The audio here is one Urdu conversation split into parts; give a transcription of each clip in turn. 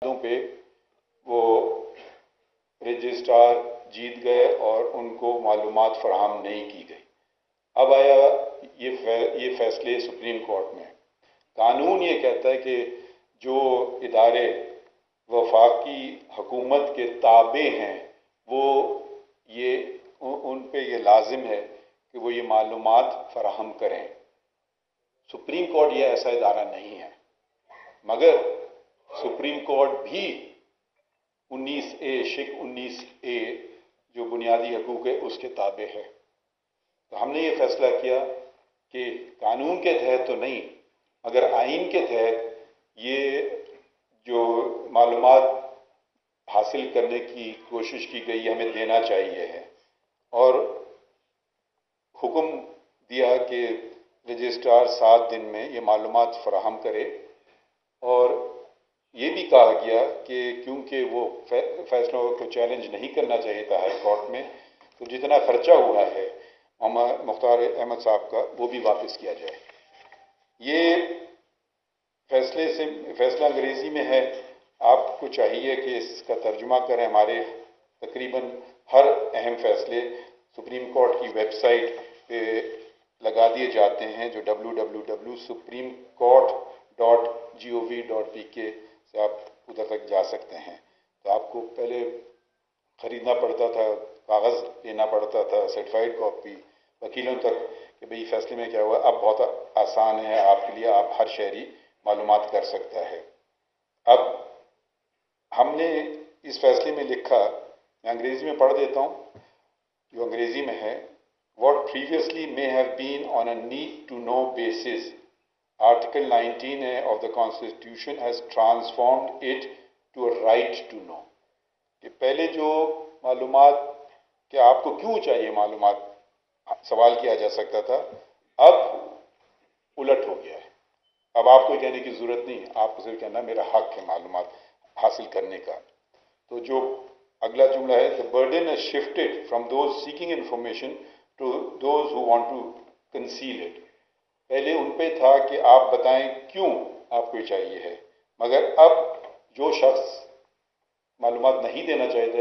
پہ وہ رجسٹرار جیت گئے اور ان کو معلومات فراہم نہیں کی گئی۔ اب آیا یہ فیصلے سپریم کورٹ میں۔ قانون یہ کہتا ہے کہ جو ادارے وفاقی حکومت کے تابع ہیں وہ ان پہ یہ لازم ہے کہ وہ یہ معلومات فراہم کریں۔ سپریم کورٹ یہ ایسا ادارہ نہیں ہے، مگر سپریم کورٹ بھی 19A جو بنیادی حقوق ہے اس کے تابع ہے۔ تو ہم نے یہ فیصلہ کیا کہ قانون کے تحت تو نہیں، مگر آئین کے تحت یہ جو معلومات حاصل کرنے کی کوشش کی گئی ہمیں دینا چاہیے ہے، اور حکم دیا کہ رجسٹرار 7 دن میں یہ معلومات فراہم کرے، اور یہ بھی کہا گیا کہ کیونکہ وہ فیصلوں کو چیلنج نہیں کرنا چاہیے تھا ہائی کورٹ میں، تو جتنا خرچہ ہوا ہے مختار احمد صاحب کا وہ بھی واپس کیا جائے۔ یہ فیصلہ انگریزی میں ہے، آپ کو چاہیے کہ اس کا ترجمہ کریں۔ ہمارے تقریباً ہر اہم فیصلے سپریم کورٹ کی ویب سائٹ پہ لگا دیے جاتے ہیں، جو www.supremecort.gov.pk سے آپ ادھر تک جا سکتے ہیں۔ تو آپ کو پہلے خریدنا پڑتا تھا، کاغذ لینا پڑتا تھا، سرٹیفائڈ کاپی وکیلوں تک کہ بھئی فیصلے میں کیا ہوا۔ اب بہت آسان ہے آپ کے لیے، آپ ہر شہری معلومات کر سکتا ہے۔ اب ہم نے اس فیصلے میں لکھا، میں انگریزی میں پڑھ دیتا ہوں جو انگریزی میں ہے۔ What previously may have been on a need to know basis, Article 19A of the Constitution has transformed it to a right to know۔ کہ پہلے جو معلومات کہ آپ کو کیوں چاہیے معلومات سوال کیا جا سکتا تھا، اب الٹ ہو گیا ہے۔ اب آپ کو کہنے کی ضرورت نہیں ہے، آپ کو صرف کہنا میرا حق ہے معلومات حاصل کرنے کا۔ تو جو اگلا جملہ ہے، the burden has shifted from those seeking information to those who want to conceal it۔ پہلے ان پہ تھا کہ آپ بتائیں کیوں آپ کو چاہیے ہے، مگر اب جو شخص معلومات نہیں دینا چاہتے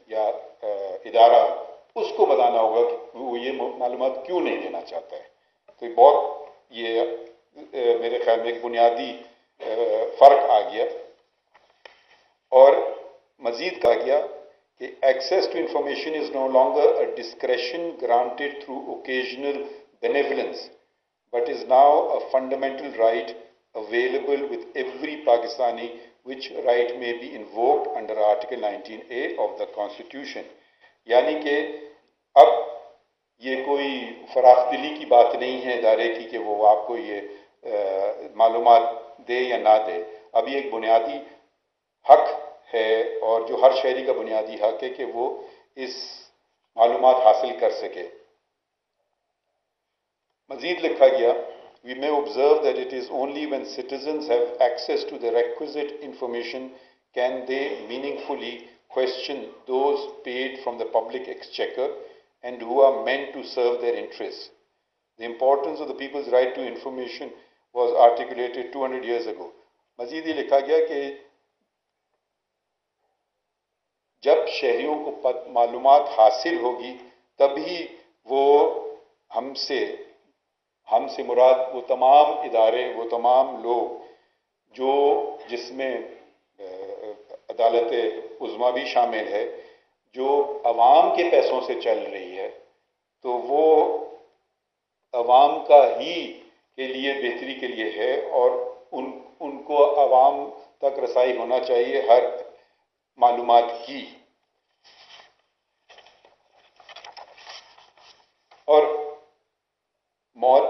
یا ادارہ، اس کو بتانا ہوگا کہ وہ یہ معلومات کیوں نہیں دینا چاہتا ہے۔ تو یہ میرے خیال میں ایک بنیادی فرق آ گیا، اور مزید کہا گیا کہ access to information is no longer a discretion granted through occasional benevolence, but is now a fundamental right available with every Pakistani, which right may be invoked under Article 19A of the Constitution۔ یعنی کہ اب یہ کوئی فراخ دلی کی بات نہیں ہے ادارے کی کہ وہ آپ کو یہ معلومات دے یا نہ دے، اب یہ ایک بنیادی حق ہے، اور جو ہر شہری کا بنیادی حق ہے کہ وہ اس معلومات حاصل کر سکے۔ مزید لکھا گیا، we may observe that it is only when citizens have access to the requisite information can they meaningfully question those paid from the public exchequer and who are meant to serve their interests۔ The importance of the people's right to information was articulated 200 years ago۔ مزید یہ لکھا گیا کہ جب شہریوں کو معلومات حاصل ہوگی تبھی وہ ہم سے مراد وہ تمام ادارے، وہ تمام لوگ جو جس میں عدالت عظمیٰ بھی شامل ہے، جو عوام کے پیسوں سے چل رہی ہے، تو وہ عوام کا ہی کے لیے بہتری کے لیے ہے، اور ان کو عوام تک رسائی ہونا چاہیے ہر معلومات کی۔ اور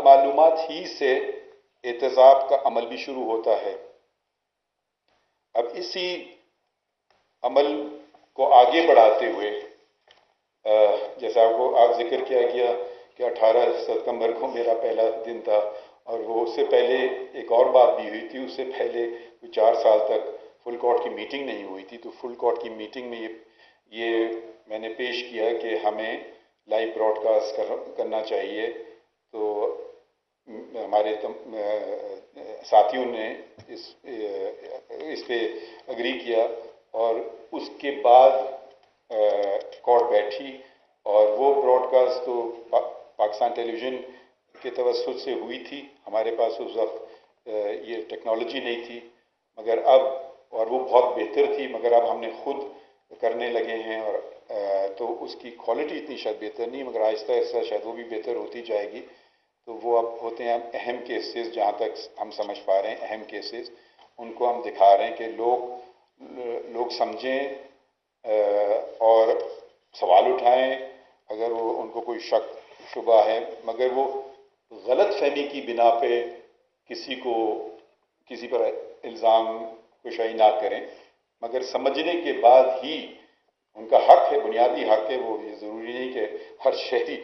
معلومات ہی سے احتساب کا عمل بھی شروع ہوتا ہے۔ اب اسی عمل کو آگے بڑھاتے ہوئے جیسا آپ کو ذکر کیا گیا کہ 18 ستمبر کو میرا پہلا دن تھا، اور وہ اس سے پہلے ایک اور بات بھی ہوئی تھی، اس سے پہلے 4 سال تک فل کورٹ کی میٹنگ نہیں ہوئی تھی۔ تو فل کورٹ کی میٹنگ میں یہ میں نے پیش کیا کہ ہمیں لائیو براڈ کاسٹ کرنا چاہیے۔ تو ہمارے ساتھیوں نے اس پہ اگری کیا، اور اس کے بعد کورٹ بیٹھی، اور وہ براڈ کاسٹ تو پاکستان ٹیلی ویژن کے توسط سے ہوئی تھی. ہمارے پاس اس وقت یہ ٹیکنالوجی نہیں تھی، مگر اب، اور وہ بہت بہتر تھی، مگر اب ہم نے خود کرنے لگے ہیں، اور تو اس کی کوالٹی اتنی شاید بہتر نہیں، مگر آہستہ آہستہ شاید وہ بھی بہتر ہوتی جائے گی. تو وہ اب ہوتے ہیں اہم کیسز، جہاں تک ہم سمجھ پا رہے ہیں اہم کیسز، ان کو ہم دکھا رہے ہیں کہ لوگ سمجھیں اور سوال اٹھائیں اگر وہ ان کو کوئی شک شبہ ہے، مگر وہ غلط فہمی کی بنا پہ کسی پر الزام کشائی نہ کریں، مگر سمجھنے کے بعد ہی ان کا حق ہے، بنیادی حق ہے. وہ یہ ضروری نہیں کہ ہر شہری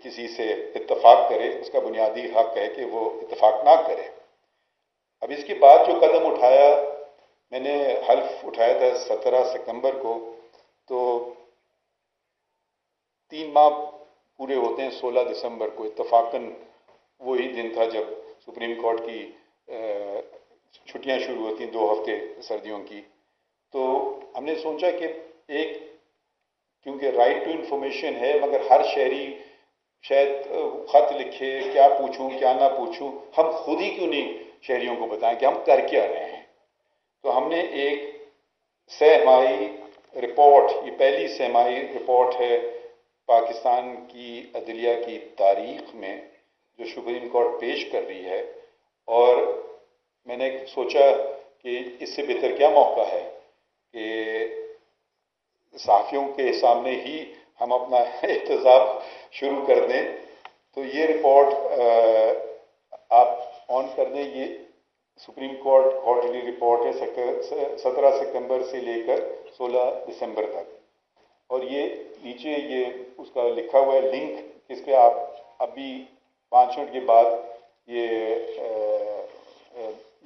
کسی سے اتفاق کرے، اس کا بنیادی حق ہے کہ وہ اتفاق نہ کرے. اب اس کے بعد جو قدم اٹھایا، میں نے حلف اٹھایا تھا 17 ستمبر کو، تو 3 ماہ پورے ہوتے ہیں 16 دسمبر کو. اتفاقاً وہی دن تھا جب سپریم کورٹ کی چھٹیاں شروع ہوتی ہیں، 2 ہفتے سردیوں کی. تو ہم نے سوچا کہ کیونکہ رائٹ ٹو انفارمیشن ہے، مگر ہر شہری شاید خط لکھے، کیا پوچھوں کیا نہ پوچھوں، ہم خود ہی کیوں نہیں شہریوں کو بتائیں کہ ہم کر کیا رہے ہیں. تو ہم نے ایک 6 ماہی رپورٹ، یہ پہلی 6 ماہی رپورٹ ہے پاکستان کی عدلیہ کی تاریخ میں جو سپریم کورٹ پیش کر رہی ہے. اور میں نے سوچا کہ اس سے بہتر کیا موقع ہے کہ صحافیوں کے سامنے ہی ہم اپنا احتجاج شروع کر دیں. تو یہ رپورٹ آپ آن کر دیں، یہ سپریم کورٹ کوارٹرلی رپورٹ ہے 17 ستمبر سے لے کر 16 دسمبر تک. اور یہ نیچے یہ اس کا لکھا ہوا ہے لنک، اس پہ آپ ابھی 5 منٹ کے بعد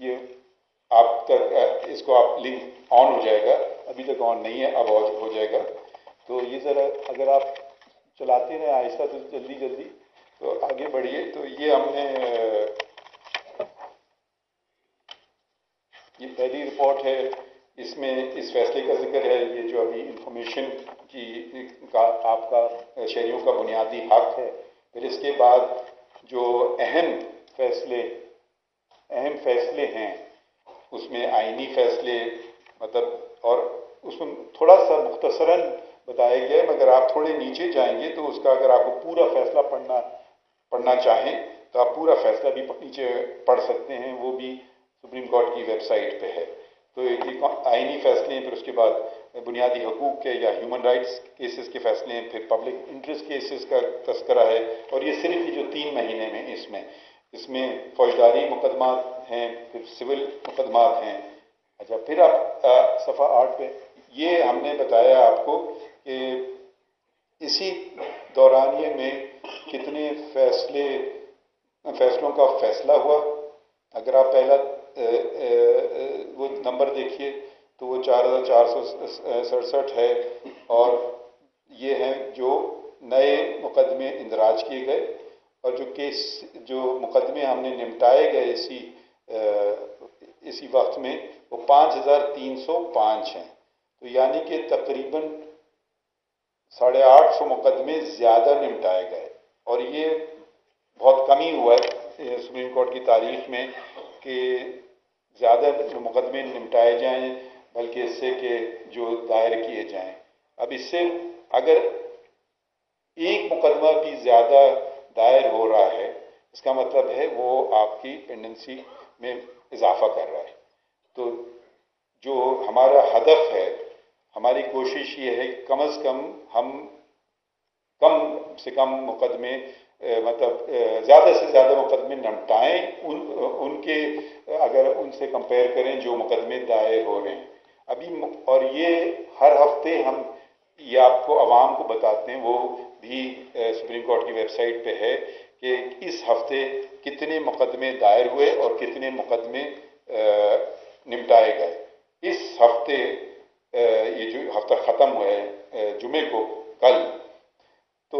یہ آپ تک اس کو آپ لنک آن ہو جائے گا، ابھی تک آن نہیں ہے، اب ہو جائے گا. تو یہ ذرا اگر آپ چلاتے رہیں آہستہ تو جلدی تو آگے بڑھیے. تو یہ ہم نے یہ پہلی رپورٹ ہے، اس میں اس فیصلے کا ذکر ہے، یہ جو ابھی انفارمیشن کا آپ کا شہریوں کا بنیادی حق ہے. پھر اس کے بعد جو اہم فیصلے ہیں، اس میں آئینی فیصلے، مطلب، اور اس میں تھوڑا سا مختصراً بتایا گیا ہے، مگر آپ تھوڑے نیچے جائیں گے تو اس کا اگر آپ کو پورا فیصلہ پڑھنا چاہیں تو آپ پورا فیصلہ بھی نیچے پڑھ سکتے ہیں، وہ بھی سپریم کورٹ کی ویب سائٹ پہ ہے. تو یہ آئینی فیصلے ہیں، پھر اس کے بعد بنیادی حقوق کے یا ہیومن رائٹس کیسز کے فیصلے ہیں، پھر پبلک انٹرسٹ کیسز کا تذکرہ ہے. اور یہ صرف یہ جو 3 مہینے میں اس میں فوجداری مقدمات ہیں، پھر سول مقدمات ہیں. اچھا، پھر آپ صفحہ 8 پہ یہ ہم نے بتایا آپ کو کہ اسی دورانیے میں کتنے فیصلوں کا فیصلہ ہوا. اگر آپ پہلا وہ نمبر دیکھیے تو وہ 4467 ہے، اور یہ ہیں جو نئے مقدمے اندراج کیے گئے، اور جو مقدمے ہم نے نمٹائے گئے اسی وقت میں، وہ 5305 ہیں. تو یعنی کہ تقریباً 850 مقدمے زیادہ نمٹائے گئے. اور یہ بہت کمی ہوا ہے سپریم کورٹ کی تاریخ میں کہ زیادہ مقدمے نمٹائے جائیں، بلکہ اس سے کہ جو دائر کیے جائیں. اب اس سے اگر ایک مقدمہ بھی زیادہ دائر ہو رہا ہے، اس کا مطلب ہے وہ آپ کی پینڈنسی میں اضافہ کر رہا ہے. تو جو ہمارا ہدف ہے، ہماری کوشش یہ ہے کہ کم از کم ہم کم سے کم مقدمے، مطلب زیادہ سے زیادہ مقدمے نمٹائیں ان کے، اگر ان سے کمپیئر کریں جو مقدمے دائر ہو رہے ہیں ابھی. اور یہ ہر ہفتے ہم یہ آپ کو عوام کو بتاتے ہیں، وہ بھی سپریم کورٹ کی ویب سائٹ پہ ہے کہ اس ہفتے کتنے مقدمے دائر ہوئے اور کتنے مقدمے نمٹائے گئے. اس ہفتے یہ جو ہفتہ ختم ہوا ہے جمعے کو، کل، تو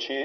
6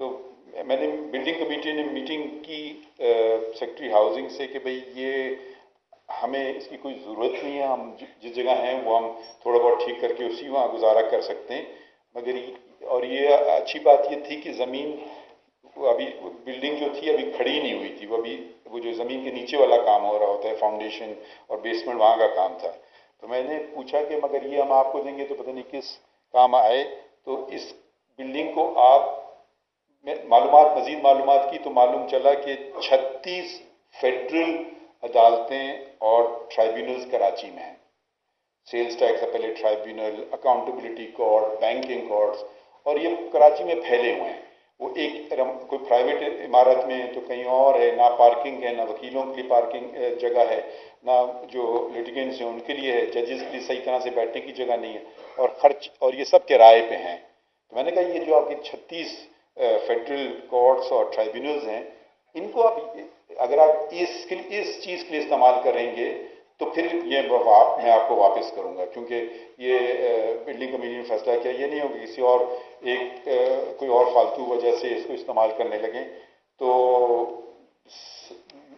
تو میں نے بلڈنگ کمیٹی نے میٹنگ کی سیکٹری ہاؤسنگ سے کہ بھئی یہ ہمیں اس کی کوئی ضرورت نہیں ہے، ہم جس جگہ ہیں وہ ہم تھوڑا بہت ٹھیک کر کے اسی وہاں گزارا کر سکتے ہیں، مگر اور یہ اچھی بات یہ تھی کہ زمین ابھی بلڈنگ جو تھی ابھی کھڑی نہیں ہوئی تھی، وہ جو زمین کے نیچے والا کام ہو رہا ہوتا ہے، فاؤنڈیشن اور بیسمنٹ وہاں کا کام تھا. تو میں نے پوچھا کہ مگر یہ ہم آپ کو دیں گے تو پتہ نہیں کس کام آئے. تو اس بلڈنگ کو آپ مزید معلومات کی تو معلوم چلا کہ 36 فیڈرل عدالتیں اور ٹرائبیونلز کراچی میں ہیں. Sales tax appellate tribunal, accountability court, banking courts, اور یہ کراچی میں پھیلے ہوئے ہیں. وہ ایک کوئی پرائیویٹ عمارت میں تو کہیں اور ہے، نہ پارکنگ ہے، نہ وکیلوں کے لیے پارکنگ جگہ ہے، نہ جو لیٹیگنٹس ہیں ان کے لیے ہے، ججز کے لیے صحیح طرح سے بیٹھنے کی جگہ نہیں ہے، اور خرچ اور یہ سب کرائے پہ ہیں. تو میں نے کہا یہ جو آپ کی 36 فیڈرل کورٹس اور ٹرائبیونلز ہیں، ان کو اگر آپ اس چیز کے لیے استعمال کریں گے تو پھر یہ میں آپ کو واپس کروں گا، کیونکہ یہ بلڈنگ کمیٹی نے فیصلہ کیا یہ نہیں ہوگا کسی اور کوئی اور فالتو وجہ سے اس کو استعمال کرنے لگیں. تو